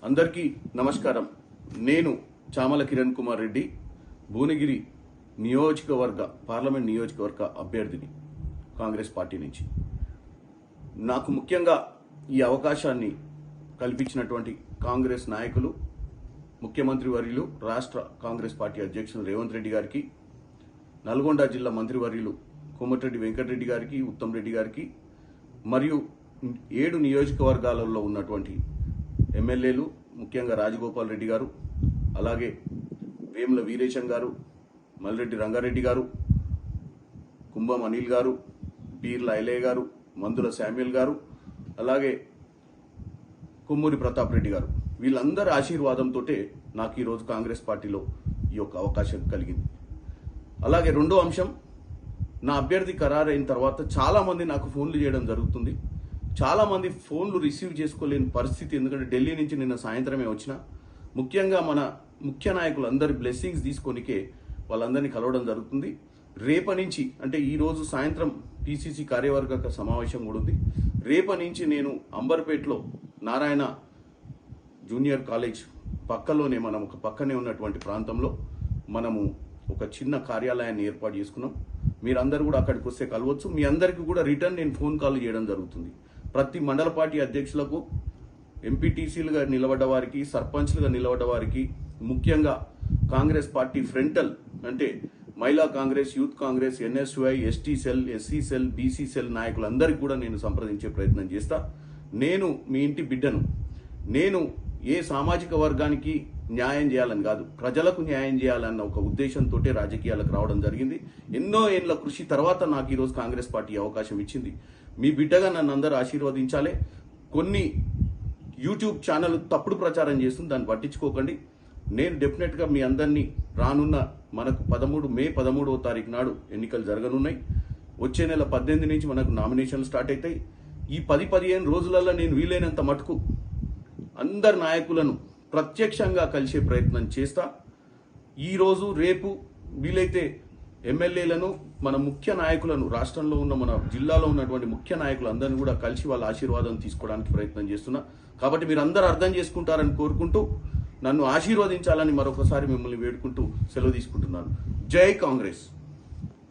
అందరికీ నమస్కారం. నేను చామల కిరణ్ కుమార్ రెడ్డి, భువనగిరి పార్లమెంట్ నియోజకవర్గ అభ్యర్థిని కాంగ్రెస్ పార్టీ నుంచి. నాకు ముఖ్యంగా ఈ అవకాశాన్ని కల్పించినటువంటి కాంగ్రెస్ నాయకులు, ముఖ్యమంత్రి వర్యులు, రాష్ట్ర కాంగ్రెస్ పార్టీ అధ్యక్షులు రేవంత్ రెడ్డి గారికి, నల్గొండ జిల్లా మంత్రివర్యులు కోమటిరెడ్డి వెంకటరెడ్డి గారికి, ఉత్తమ్ రెడ్డి గారికి, మరియు 7 నియోజకవర్గాలలో ఉన్నటువంటి ఎమ్మెల్యేలు, ముఖ్యంగా రాజగోపాల్ రెడ్డి గారు, అలాగే వేముల వీరేశం గారు, మల్రెడ్డి రంగారెడ్డి గారు, కుంభం అనిల్ గారు, పీర్ల ఐలయ్య గారు, మందుల శామ్యుల్ గారు, అలాగే కొమ్మూరి ప్రతాప్ రెడ్డి గారు, వీళ్ళందరి ఆశీర్వాదంతో నాకు ఈరోజు కాంగ్రెస్ పార్టీలో ఈ యొక్క అవకాశం కలిగింది. అలాగే రెండో అంశం, నా అభ్యర్థి ఖరారైన తర్వాత చాలామంది నాకు ఫోన్లు చేయడం జరుగుతుంది. చాలామంది ఫోన్లు రిసీవ్ చేసుకోలేని పరిస్థితి, ఎందుకంటే ఢిల్లీ నుంచి నిన్న సాయంత్రమే వచ్చిన. ముఖ్యంగా మన ముఖ్య నాయకులు అందరి బ్లెస్సింగ్స్ తీసుకొనికే వాళ్ళందరినీ కలవడం జరుగుతుంది. రేపటి నుంచి, అంటే ఈరోజు సాయంత్రం పిసిసి కార్యవర్గ సమావేశం కూడా ఉంది. రేపటి నుంచి నేను అంబర్పేటలో నారాయణ జూనియర్ కాలేజ్ పక్కలోనే, మనం ఒక పక్కనే ఉన్నటువంటి ప్రాంతంలో మనము ఒక చిన్న కార్యాలయాన్ని ఏర్పాటు చేసుకున్నాం. మీరందరూ కూడా అక్కడికి వస్తే కలవచ్చు. మీ అందరికీ కూడా రిటర్న్ నేను ఫోన్ కాల్ చేయడం జరుగుతుంది. ప్రతి మండల పార్టీ అధ్యక్షులకు, ఎంపీటీసీలుగా నిలబడ్డ వారికి, సర్పంచ్లుగా నిలబడ్డ వారికి, ముఖ్యంగా కాంగ్రెస్ పార్టీ ఫ్రంటల్ అంటే మహిళా Congress, youth Congress, NSY, ST cell, SC cell, BC cell నాయకులందరికీ కూడా నేను సంప్రదించే ప్రయత్నం చేస్తా. నేను మీ ఇంటి బిడ్డను. నేను ఏ సామాజిక వర్గానికి న్యాయం చేయాలని కాదు, ప్రజలకు న్యాయం చేయాలన్న ఒక ఉద్దేశంతో రాజకీయాలకు రావడం జరిగింది. ఎన్నో ఏళ్ల కృషి తర్వాత నాకు ఈరోజు కాంగ్రెస్ పార్టీ అవకాశం ఇచ్చింది. మీ బిడ్డగా నన్ను అందరూ ఆశీర్వదించాలి. కొన్ని యూట్యూబ్ ఛానల్ తప్పుడు ప్రచారం చేస్తుంది, దాన్ని పట్టించుకోకండి. నేను డెఫినెట్గా మీ అందరినీ రానున్న మనకు మే 13వ తారీఖు నాడు ఎన్నికలు జరగనున్నాయి. వచ్చే నెల 18 నుంచి మనకు నామినేషన్లు స్టార్ట్ అవుతాయి. ఈ 10-15 రోజులలో నేను వీలైనంత మటుకు అందరు నాయకులను ప్రత్యక్షంగా కలిసే ప్రయత్నం చేస్తా. ఈరోజు రేపు వీలైతే ఎమ్మెల్యేలను, మన ముఖ్య నాయకులను, రాష్ట్రంలో ఉన్న మన జిల్లాలో ఉన్నటువంటి ముఖ్య నాయకులు అందరినీ కూడా కలిసి వాళ్ళ ఆశీర్వాదం తీసుకోవడానికి ప్రయత్నం చేస్తున్నా. కాబట్టి మీరు అందరూ అర్థం చేసుకుంటారని కోరుకుంటూ, నన్ను ఆశీర్వదించాలని మరొకసారి మిమ్మల్ని వేడుకుంటూ సెలవు తీసుకుంటున్నాను. జై కాంగ్రెస్.